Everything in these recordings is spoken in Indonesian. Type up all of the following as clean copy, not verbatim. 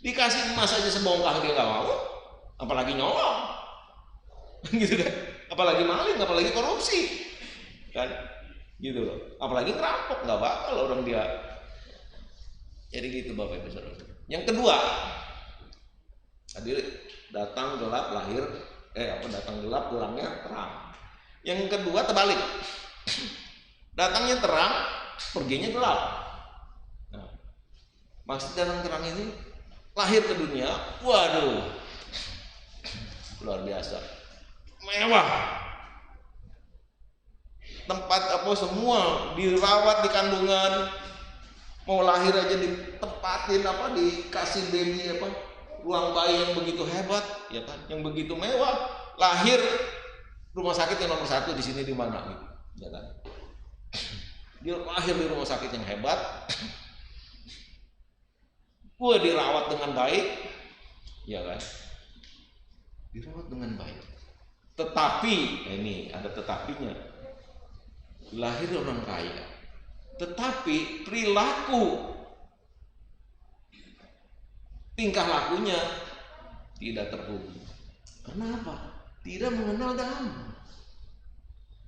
Dikasih emas aja sebongkah dia nggak mau, apalagi nyolong. Gitu kan, apalagi maling, apalagi korupsi kan, gitu loh, apalagi ngerampok, nggak bakal orang dia. Jadi gitu Bapak Ibu Saudara. Yang kedua, tadi datang gelap lahir datang gelap pulangnya terang. Yang kedua terbalik, datangnya terang perginya gelap. Nah, maksud datang terang ini lahir ke dunia, waduh luar biasa mewah, tempat apa semua dirawat di kandungan, mau lahir aja ditempatin apa, dikasih baby apa, ruang bayi yang begitu hebat ya kan, yang begitu mewah. Lahir rumah sakit yang nomor 1 di sini di mana gitu ya kan, dia lahir di rumah sakit yang hebat, dirawat dengan baik ya kan, dirawat dengan baik. Tetapi ini ada tetapinya, lahir orang kaya tetapi perilaku tingkah lakunya tidak terpuji. Kenapa? Tidak mengenal dhamma,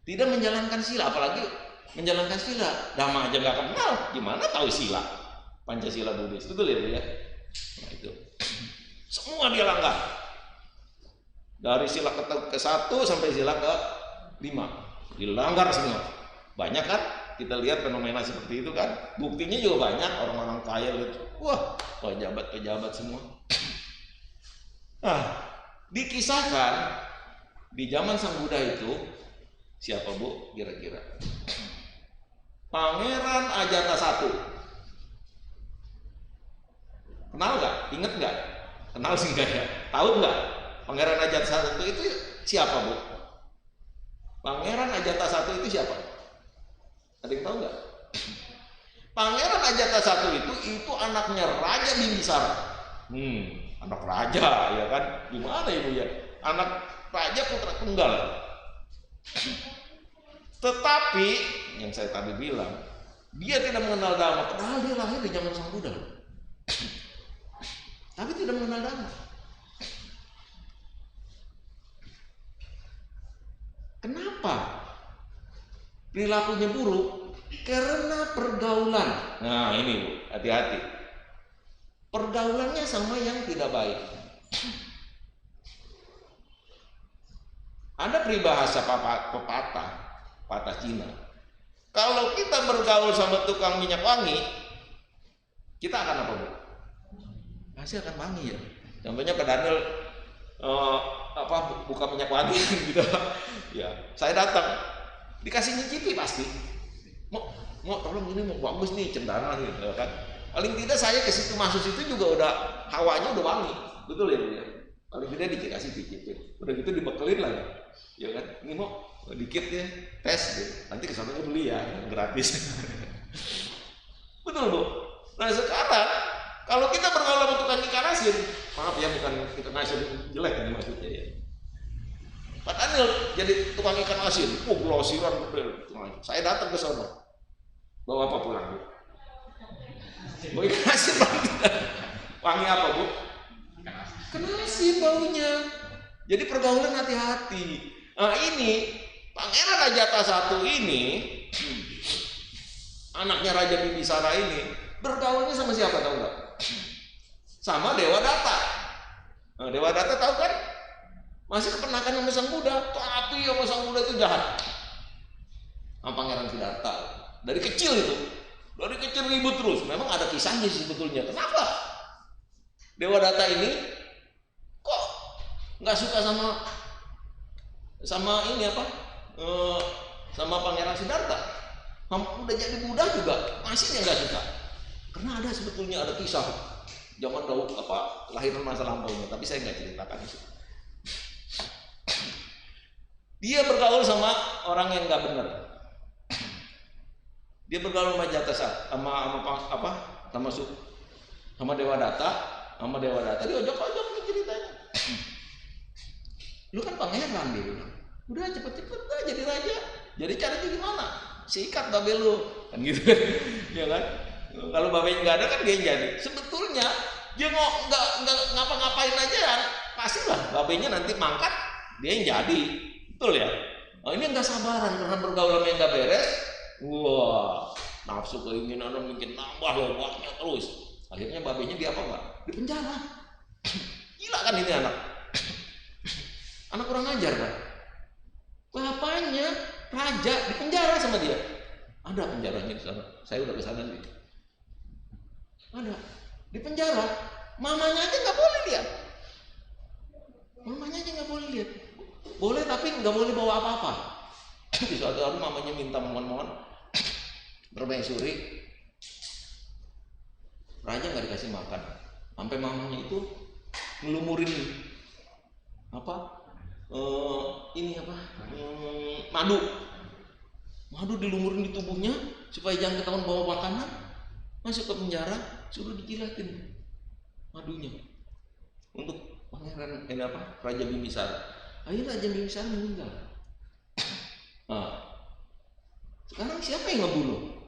tidak menjalankan sila, apalagi menjalankan sila. Dhamma aja nggak kenal, gimana tahu sila Pancasila Buddhis, betul ya Bu ya? Nah, itu semua dia langgar, dari sila ke-1 sampai sila ke-5 dilanggar semua. Banyak kan kita lihat fenomena seperti itu kan, buktinya juga banyak. Orang-orang kaya lihat, wah pejabat-pejabat semua. Nah, dikisahkan di zaman Sang Buddha itu siapa Bu kira-kira? Pangeran Ajata I. Kenal nggak? Ingat nggak? Kenal sih nggak ya? Tahu nggak? Pangeran Ajata I itu siapa Bu? Pangeran Ajata I itu siapa? Ada yang tahu nggak? Pangeran Ajata I itu anaknya Raja Bimbisara. Anak raja ya kan? Gimana Ibu ya? Anak raja putra tunggal. Tetapi yang saya tadi bilang, dia tidak mengenal dhamma, padahal dia lahir di zaman Sang Buddha. Tapi tidak mengenal dhamma. Kenapa? Perilakunya buruk karena pergaulan. Nah ini Bu, hati-hati. Pergaulannya sama yang tidak baik. Ada peribahasa pepatah Cina. Kalau kita bergaul sama tukang minyak wangi, kita akan apa Bu? Pasti akan wangi ya. Contohnya Pak Daniel buka minyak wangi gitu. Ya, saya datang, dikasih nyicipi pasti. Mau tolong ini mau bagus nih cendana gitu kan. Paling tidak saya ke situ, masuk situ juga udah hawanya udah wangi. Betul ya Bu ya? Paling tidak dikasih cicipin. Udah gitu dibekelin lah ya. Ya kan? Ini mau dikit ya, tes gitu. Nanti kesananya beli ya, gratis. Betul Bu. Nah sekarang kalau kita bergaul sama tukang ikan asin, maaf ya bukan ikan asin jelek ini maksudnya ya. Pak Daniel jadi tukang ikan asin, glosiran betul. Saya datang ke sana, bawa apa pulang Bu? Bawa ikan asin wangi apa Bu? Ikan asin baunya. Jadi pergaulan hati-hati. Nah ini Pangeran Ajata I ini, anaknya Raja Bimbisara ini, bergaulnya sama siapa tahu nggak? Sama Dewa Data. Nah, Dewa Data tahu kan? Masih kepenakan sama Sang Buddha, tapi sama Sang Buddha itu jahat. Sama Pangeran Siddhartha. Dari kecil itu, dari kecil ribut terus. Memang ada kisahnya sebetulnya. Kenapa Dewa Data ini kok nggak suka sama ini apa? Sama Pangeran Siddhartha? Udah jadi Buddha juga masih nggak suka. Karena ada sebetulnya ada kisah zaman dahulu lahiran masa lampaunya, tapi saya nggak ceritakan itu. Dia bergaul sama orang yang nggak benar. Dia bergaul sama sama Dewa Data, dia ojok-ojok nih ceritanya. Lu kan pangeran, dia bilang. Udah cepet-cepet dah jadi raja. Jadi caranya gimana? Sikat babe lu, kan gitu kan? Ya kan? Kalau babenya nggak ada kan dia yang jadi. Sebetulnya Dia nggak ngapa-ngapain aja, pastilah babenya nanti mangkat, dia yang jadi, betul ya. Oh, ini nggak sabaran karena pergaulan yang nggak beres. Wah, nafsu keinginan mungkin nambah loh, banyak terus. Akhirnya babenya dia apa nggak? Di penjara. Gila kan ini anak. Anak kurang ajar kan. Bapaknya raja di penjara sama dia. Ada penjaranya di sana. Saya udah kesana nih. Ada di penjara. Mamanya aja nggak boleh lihat. Mamanya aja nggak boleh lihat. Boleh tapi nggak boleh bawa apa-apa. Di suatu hari mamanya minta mohon permaisuri. Raja nggak dikasih makan. Sampai mamanya itu ngelumurin apa? Madu dilumurin di tubuhnya supaya jangan ketahuan bawa makanan. Masuk ke penjara, suruh dijilatin madunya untuk pangeran Raja Bimbisara. Akhirnya Raja Bimbisara meninggal. Nah, sekarang siapa yang ngebunuh?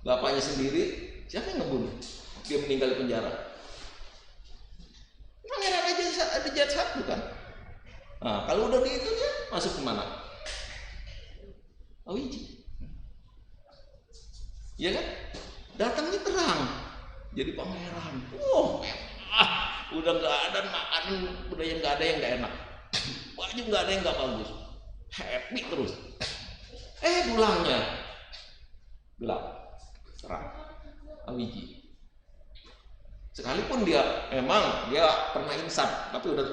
Bapaknya sendiri, siapa yang ngebunuh? Dia meninggal di penjara. Pangeran ada jahat satu kan. Nah, kalau udah di itu dia masuk kemana? Awiji. Ya kan? Datangnya terang. Jadi pangeran. Udah nggak ada makanan, udah yang nggak ada yang nggak enak. Baju nggak ada yang nggak bagus. Happy terus. Pulangnya gelap, terang. Awiji. Sekalipun dia pernah insaf, tapi udah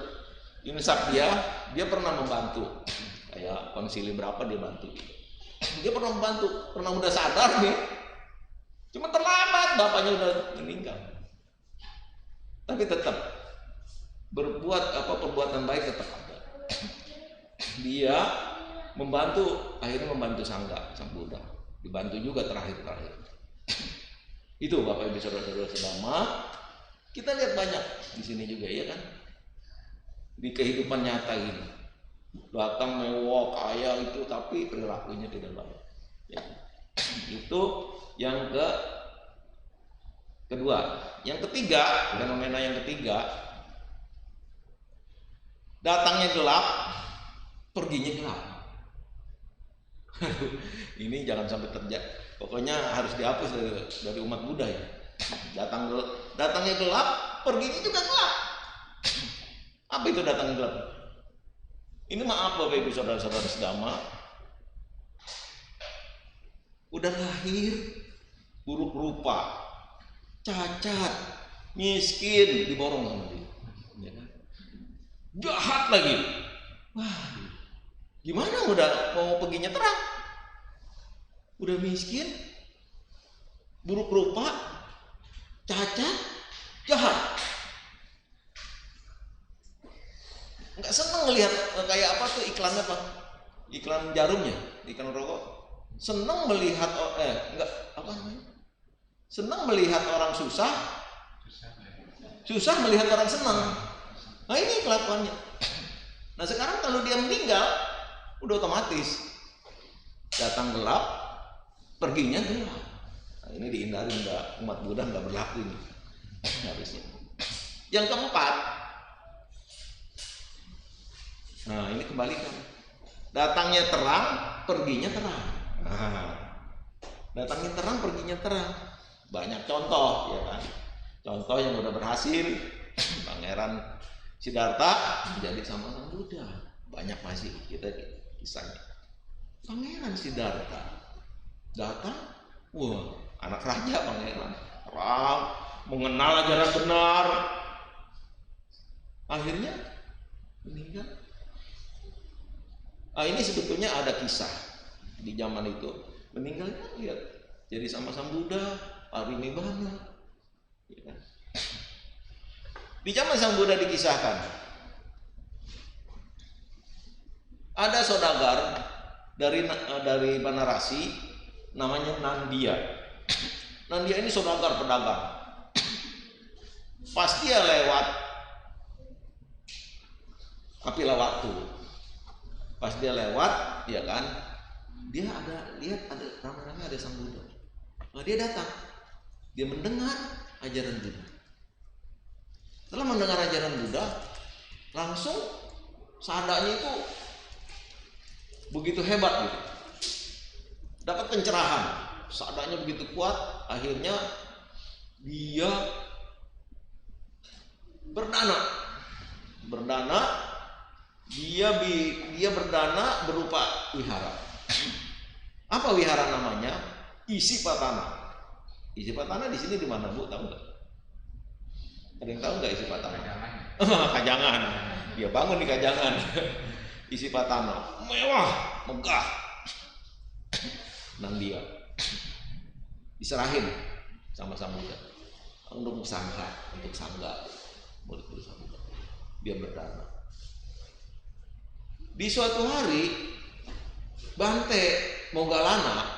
insaf dia pernah membantu. Kayak konsili berapa dia bantu. Dia pernah membantu, pernah udah sadar nih. Cuma terlambat, bapaknya udah meninggal. Tapi tetap berbuat perbuatan baik tetap ada. Dia akhirnya membantu sang Buddha. Dibantu juga terakhir. Itu Bapak Ibu Saudara-saudara sedama. Kita lihat banyak di sini juga ya kan. Di kehidupan nyata ini. Datang mewah kaya itu tapi perilakunya tidak baik. Ya. Itu yang kedua. Yang ketiga, fenomena yang ketiga, datangnya gelap, perginya gelap. Ini jangan sampai terjadi. Pokoknya harus dihapus dari umat Buddha ya. Datangnya gelap, perginya juga gelap. Apa itu datang gelap? Ini maaf Bapak Ibu Saudara-saudara sedama, udah lahir buruk rupa, cacat, miskin, diborong sama dia. Ya kan? Jahat lagi. Wah, gimana udah mau perginya terang? Udah miskin, buruk rupa, cacat, jahat. Nggak seneng ngelihat kayak apa tuh iklannya apa? Iklan jarumnya, iklan rokok. Seneng melihat seneng melihat orang susah melihat orang senang. Nah ini kelakuannya. Nah sekarang kalau dia meninggal udah otomatis datang gelap, perginya gelap. Nah, ini dihindari, umat Buddha nggak berlaku ini harusnya. Yang keempat, nah ini kembalikan, datangnya terang, perginya terang. Nah, datangnya terang, perginya terang. Banyak contoh ya kan. Contoh yang udah berhasil, Pangeran Siddhartha menjadi sama Sang Buddha. Banyak masih kita kisahnya. Pangeran Siddhartha datang, anak raja pangeran, terang, mengenal ajaran benar. Akhirnya meninggal. Ini sebetulnya ada kisah di zaman itu. Meninggalnya lihat jadi sama Sang Buddha, parinibbana. Ya kan? Di zaman Sang Buddha dikisahkan ada saudagar dari Banarasi namanya Nandia. Nandia ini saudagar pedagang. Pas dia lewat Kapilawatu, pas dia lewat, ya kan, dia lihat ada rame-rame ada Sang Buddha. Nah, dia datang, dia mendengar ajaran Buddha. Setelah mendengar ajaran Buddha, langsung sadanya itu begitu hebat gitu. Dapat pencerahan, sadanya begitu kuat, akhirnya dia berdana, dia berdana berupa wihara. Apa wihara namanya? Isipatana. Isipatana di sini di mana, Bu? Tahu nggak? Ada yang tahu nggak Isipatana? Kajangan. Dia bangun di Kajangan. Isipatana, mewah, megah. Nang dia diserahin sama Buddha untuk sangga murid Buddha. Dia berdana. Di suatu hari Bante Moggallana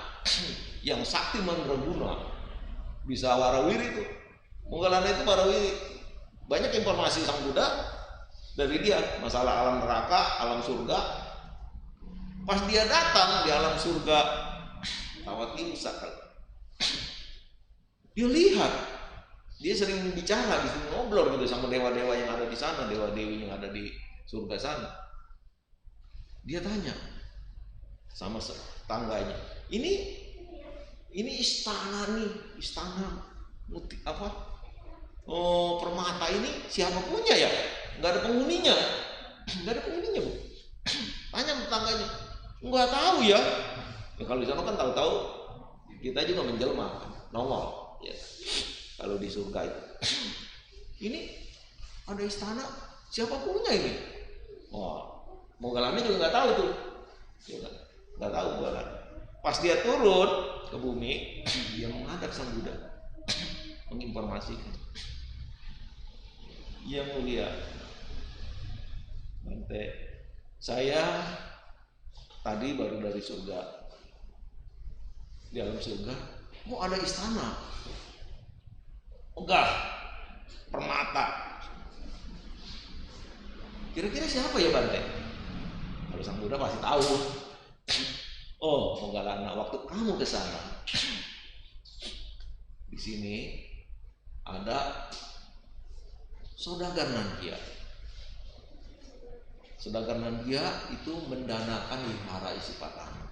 yang sakti mandraguna bisa warawiri tuh. Moggallana itu warawiri. Banyak informasi Sang Buddha dari dia, masalah alam neraka, alam surga. Pas dia datang di alam surga Tawati Usaka, dia lihat, dia sering bicara, bisa ngobrol gitu sama dewa-dewa yang ada di sana, dewa-dewi yang ada di surga sana. Dia tanya sama tangganya, ini istana nih, istana apa? Oh, permata ini siapa punya ya? Nggak ada penghuninya, Bu. Tanya tetangganya, nggak tahu ya. Ya, kalau di sana kan tahu-tahu kita juga menjelma, nongol. Ya. Kalau di surga itu, ini ada istana, siapa punya ini? Oh, Moggallana juga nggak tahu tuh, nggak tahu Moggallana. Pas dia turun ke bumi, dia menghadap Sang Buddha, menginformasikan. Yang mulia, Bante, saya tadi baru dari surga. Di alam surga, ada istana, megah, permata. Kira-kira siapa ya Bante? Kalau Sang Buddha pasti tahu. Oh, Moggallana, waktu kamu ke sana, di sini ada saudagar Nandia. Saudagar Nandia itu mendanakan wihara Isipatana.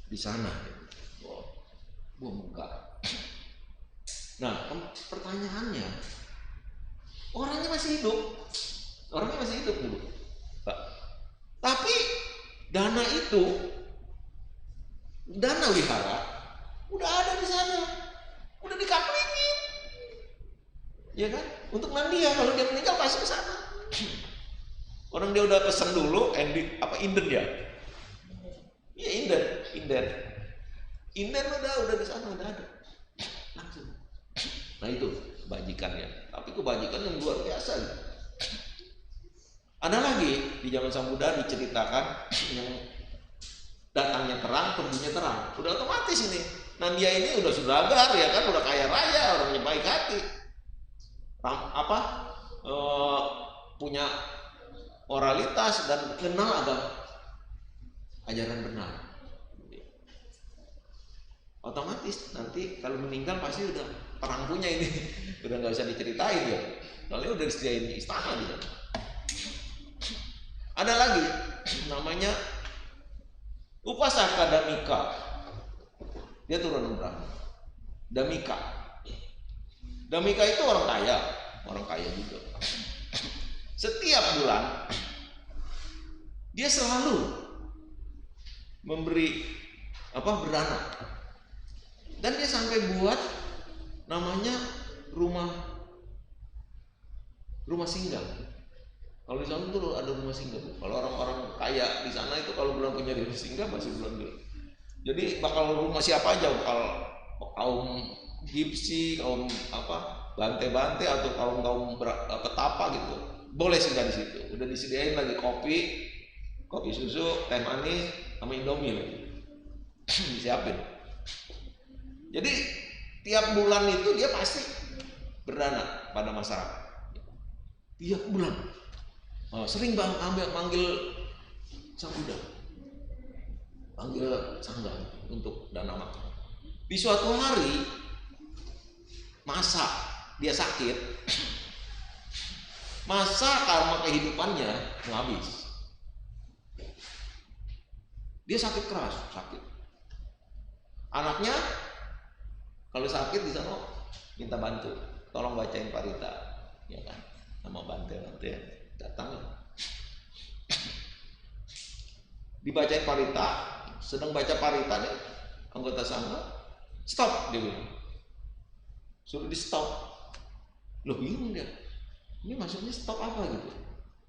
Di sana, megah. Nah, pertanyaannya, orangnya masih hidup dulu, Pak. Tapi dana wihara, udah ada di sana, udah dikaplingin, ya kan? Untuk Nandia, kalau dia meninggal pasti ke sana. Orang dia udah pesan dulu, inden ya. Iya, inden udah di sana, udah ada langsung. Nah itu kebajikannya, tapi kebajikan yang luar biasa. Ada lagi di zaman Sang Buddha diceritakan yang datangnya terang, perginya terang. Udah otomatis ini. Nandia ini udah saudagar ya kan, udah kaya raya, orangnya baik hati. Punya moralitas dan kenal agama. Ajaran benar. Otomatis nanti kalau meninggal pasti udah perang punya ini, udah nggak usah diceritain ya. Soalnya udah disediain istana gitu. Ada lagi namanya Upasaka Dhammika. Dia turun Brahma. Dhammika itu orang kaya juga. Setiap bulan dia selalu memberi berdana, dan dia sampai buat namanya rumah singgah. Kalau di sana tuh ada rumah singgah. Kalau orang-orang kaya di sana itu kalau belum punya rumah singgah masih belum. Jadi bakal rumah siapa aja, bakal kaum Gipsi, kaum Bante-Bante atau kaum petapa gitu, boleh singgah di situ. Udah disediain lagi kopi susu, teh manis, sama Indomie lagi. Disiapin. Jadi tiap bulan itu dia pasti berdana pada masyarakat. Tiap bulan. Sering manggil Sang Buddha, panggil sangga untuk dana makan. Di suatu hari masa dia sakit, masa karma kehidupannya habis. Dia sakit keras, sakit. Anaknya kalau sakit di sana minta bantu, tolong bacain parita, ya kan? Sama Bante datang. Dibacain parita, sedang baca parita nih, anggota sangga, stop dia bilang. Suruh di stop. Loh bingung dia. Ini maksudnya stop apa gitu?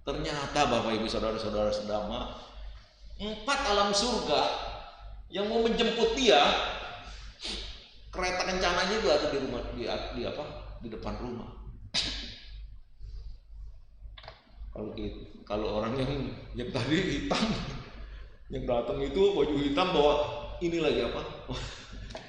Ternyata Bapak Ibu Saudara-saudara sedama, 4 alam surga yang mau menjemput dia, kereta kencananya itu ada di rumah, di depan rumah. Kalau orang yang tadi hitam, yang datang itu baju hitam bawa ini lagi apa?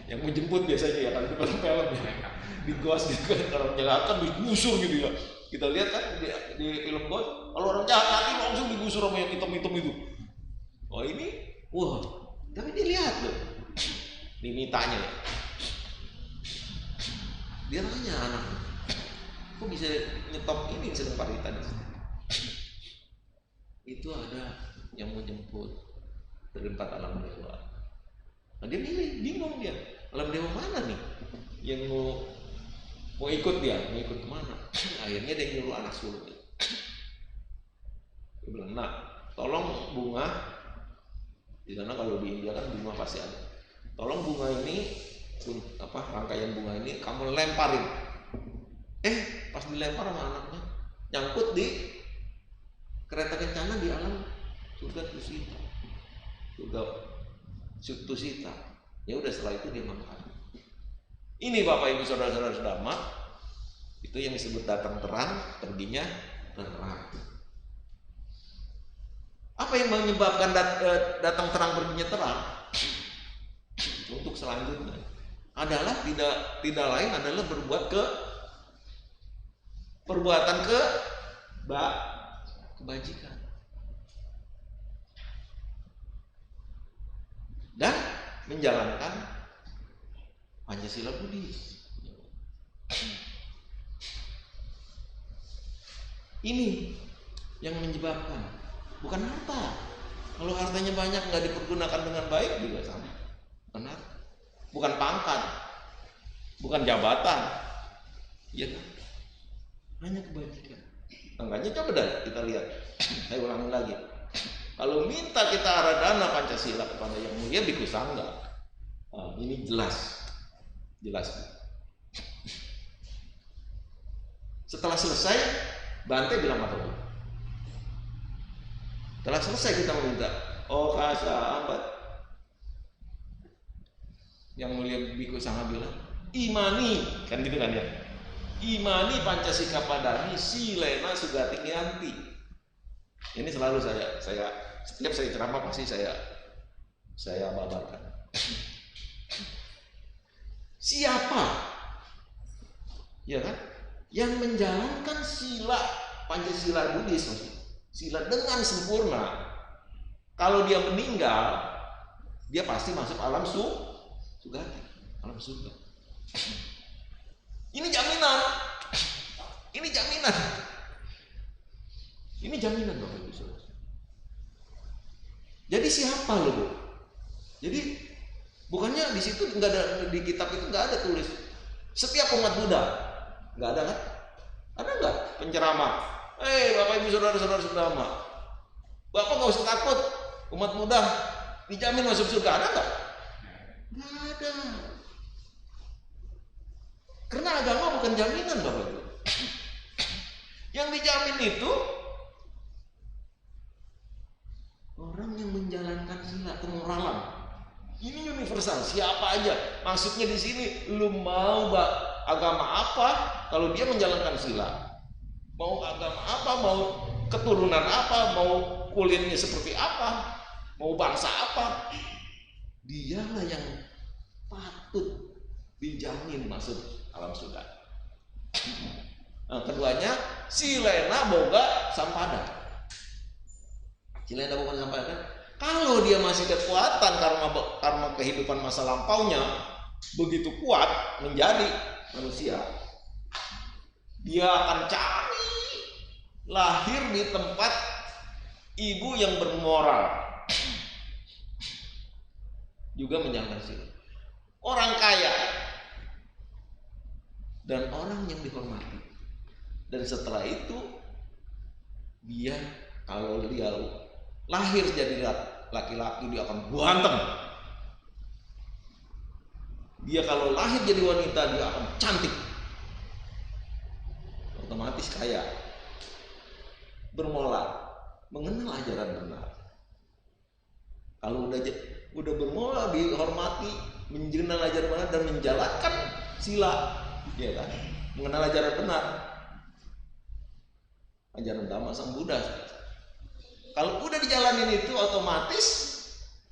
Yang menjemput biasanya ya, kalau di film ya, di ghost gitu kan, orang jahat kan digusur gitu ya. Kita lihat kan di film ghost, kalau orang jahat nanti langsung digusur sama yang hitam-hitam itu. Oh ini, wah, tapi dia lihat loh, dimitanya ya. Dia nanya anak, kok bisa nyetop ini sedang parita di sini? Itu ada yang mau jemput dari 4 alam dewa. Nah dia bingung dia, alam dewa mana nih yang mau ikut dia, mau ikut kemana? Akhirnya dia nyuruh anak sulung. Dia bilang, nah tolong bunga di sana, kalau di India kan bunga pasti ada. Tolong bunga ini, rangkaian bunga ini kamu lemparin. Pas dilempar sama anaknya, nyangkut di kereta kencana di alam surga Tusita. Surga Tusita. Ya udah, setelah itu dia makan. Ini Bapak Ibu Saudara-saudara sedama, itu yang disebut datang terang, perginya terang. Apa yang menyebabkan datang terang perginya terang? Untuk selanjutnya adalah tidak lain adalah perbuatan kebajikan dan menjalankan Pancasila Buddhis. Ini yang menyebabkan, bukan harta. Kalau hartanya banyak nggak dipergunakan dengan baik juga sama. Benar? Bukan pangkat, bukan jabatan, ya kan? Hanya kebajikan. Makanya coba dah kita lihat. Saya ulangi lagi. Kalau minta kita aradana Pancasila kepada yang mulia Bhikkhu Sangga, ini jelas. Setelah selesai, Bante bilang apa? Setelah selesai kita meminta, oh kasa ambat, yang mulia Bhikkhu Sangga bilang, imani, kan gitu kan ya? Imani Pancasila padani silena sugati nyanti. Ini selalu saya setiap saya ceramah pasti saya babarkan. Siapa, ya kan, yang menjalankan sila Pancasila Buddhis, sila dengan sempurna, kalau dia meninggal, dia pasti masuk alam sugati, alam surga. Ini jaminan. Ini jaminan Bapak Ibu Saudara. Jadi siapa loh, Bu? Jadi bukannya di situ nggak ada, di kitab itu nggak ada tulis setiap umat Buddha, nggak ada kan? Ada nggak penceramah? Bapak Ibu Saudara-saudara sedama, Bapak nggak usah takut, umat Buddha dijamin masuk surga, ada nggak? Nggak ada. Karena agama bukan jaminan Bapak Ibu. Yang dijamin itu orang yang menjalankan sila kemoralan. Ini universal, siapa aja. Maksudnya di sini, lu mau agama apa, kalau dia menjalankan sila, mau agama apa, mau keturunan apa, mau kulitnya seperti apa, mau bangsa apa, dialah yang patut dijamin masuk alam surga. Nah, keduanya silena boga sampada. Silena boga sampada. Kalau dia masih kekuatan karena kehidupan masa lampaunya begitu kuat menjadi manusia, dia akan cari lahir di tempat ibu yang bermoral, juga menjalankan sila. Orang kaya dan orang yang dihormati. Dan setelah itu dia, kalau dia lahir jadi laki-laki, dia akan ganteng. Dia kalau lahir jadi wanita, dia akan cantik. Otomatis kaya, bermoral, mengenal ajaran benar. Kalau udah bermoral, dihormati, mengenal ajaran benar dan menjalankan sila, ya kan? Mengenal ajaran benar, ajaran Dhamma Sang Buddha. Kalau udah dijalanin itu, otomatis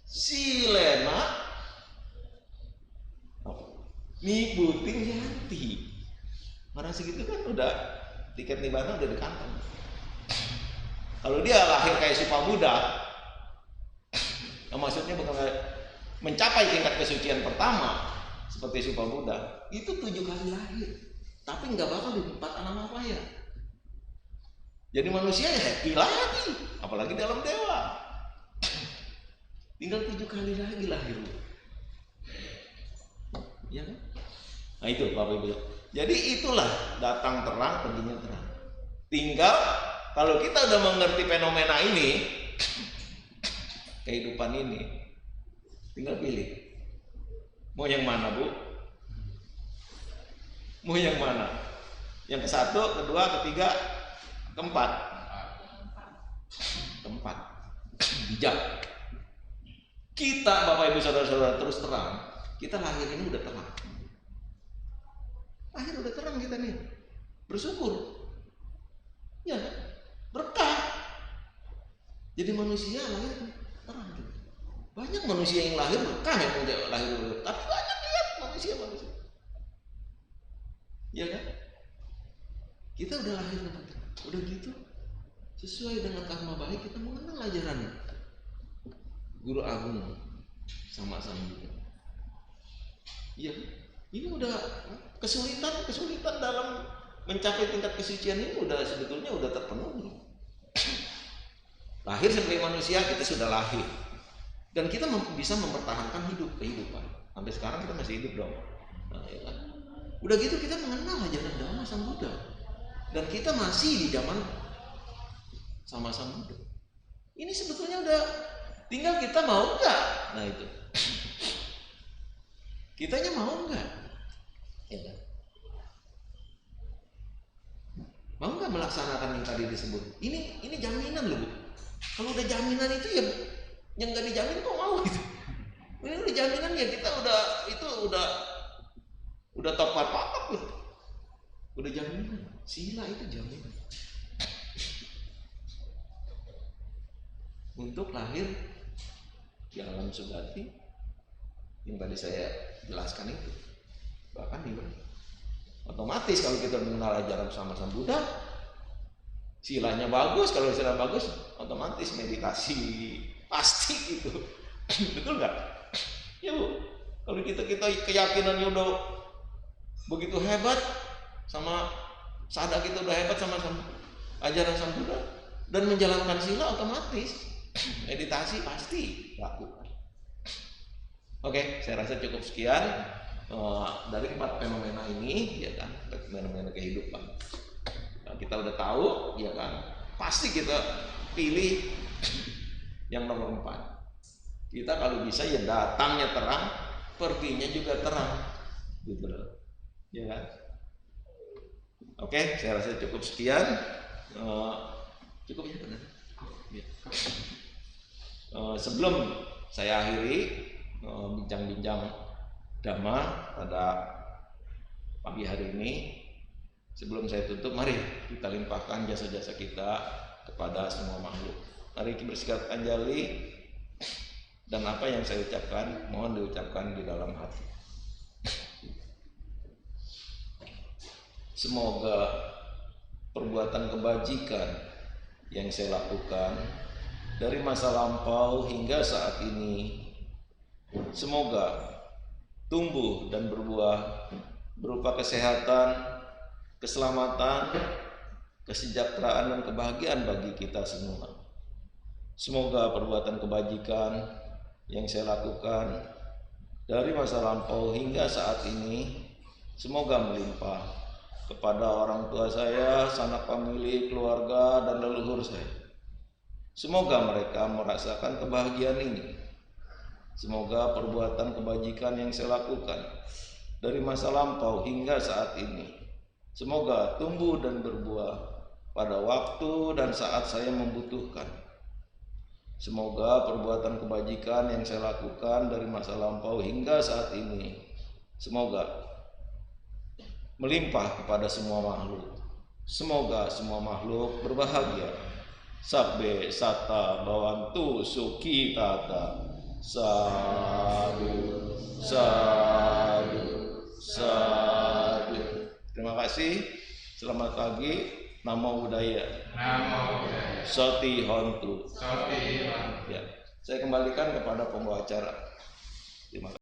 silena nibuting yanti. Orang segitu kan udah tiket nibbana udah di kantong. Kalau dia lahir kayak Supa Buddha, maksudnya bukan mencapai tingkat kesucian pertama seperti Supa Buddha, itu 7 kali lahir, tapi nggak bakal di tempat alam apa ya. Jadi manusia ya happy lagi, apalagi dalam dewa. Tinggal 7 kali lagi lahir. Ya kan? Nah itu Bapak Ibu. Jadi itulah datang terang, perginya terang. Tinggal kalau kita udah mengerti fenomena ini, kehidupan ini, tinggal pilih. Mau yang mana, Bu? Mau yang mana? Yang ke-1, kedua, ketiga, keempat. Bijak. Kita Bapak Ibu Saudara-saudara terus terang, kita lahir ini udah terang. Lahir udah terang kita nih. Bersyukur. Ya, berkah. Jadi manusia lahir terang. Banyak manusia yang lahir berkah yang lahir berkah. Tapi banyak lihat manusia. Ya kan? Kita udah lahir dengan terang. Udah gitu, sesuai dengan karma baik, kita mengenal ajaran Guru Agung sama-sama juga. Iya, ini udah kesulitan dalam mencapai tingkat kesucian ini udah sebetulnya udah terpenuhi. Lahir sebagai manusia, kita sudah lahir dan kita bisa mempertahankan kehidupan. Sampai sekarang kita masih hidup dong. Nah, ya kan? Udah gitu kita mengenal ajaran Dhamma Sang Buddha dan kita masih di zaman sama-sama Buddha. Ini sebetulnya udah tinggal kita mau nggak? Nah itu. Kitanya mau nggak? Ya kan? Mau nggak melaksanakan yang tadi disebut? Ini jaminan loh, Bu. Kalau udah jaminan itu ya yang nggak dijamin kok mau gitu. Ini udah jaminan ya, kita udah top patok gitu. Udah jaminan. Sila itu jaminan. Untuk lahir di alam sugati yang tadi saya jelaskan itu, bahkan di otomatis kalau kita mengenal ajaran sama-sama Buddha, silanya bagus. Kalau sila bagus, otomatis meditasi pasti itu. Betul nggak? Ya Bu, kalau kita keyakinannya udah begitu hebat, sama sadar kita udah hebat sama ajaran Sang Buddha dan menjalankan sila, otomatis meditasi pasti lakukan. Oke, saya rasa cukup sekian dari 4 fenomena ini, ya kan, fenomena kehidupan. Nah, kita udah tahu, ya kan, pasti kita pilih yang nomor 4. Kita kalau bisa ya datangnya terang, perginya juga terang, gitu loh, ya kan. Oke, saya rasa cukup sekian. Cukup ya benar. Ya. Sebelum saya akhiri bincang-bincang Dhamma pada pagi hari ini, sebelum saya tutup, mari kita limpahkan jasa-jasa kita kepada semua makhluk. Mari kita bersikap anjali, dan apa yang saya ucapkan mohon diucapkan di dalam hati. Semoga perbuatan kebajikan yang saya lakukan dari masa lampau hingga saat ini, semoga tumbuh dan berbuah berupa kesehatan, keselamatan, kesejahteraan dan kebahagiaan bagi kita semua. Semoga perbuatan kebajikan yang saya lakukan dari masa lampau hingga saat ini semoga melimpah kepada orang tua saya, sanak famili, keluarga, dan leluhur saya. Semoga mereka merasakan kebahagiaan ini. Semoga perbuatan kebajikan yang saya lakukan dari masa lampau hingga saat ini semoga tumbuh dan berbuah pada waktu dan saat saya membutuhkan. Semoga perbuatan kebajikan yang saya lakukan dari masa lampau hingga saat ini semoga melimpah kepada semua makhluk. Semoga semua makhluk berbahagia. Sabbe sata bawantu suki tata. Sadu, sadu, sadu. Terima kasih. Selamat pagi. Namo Buddhaya. Namo Buddhaya. Soti Hontu. Soti Hontu. Ya, saya kembalikan kepada pembawa acara. Terima kasih.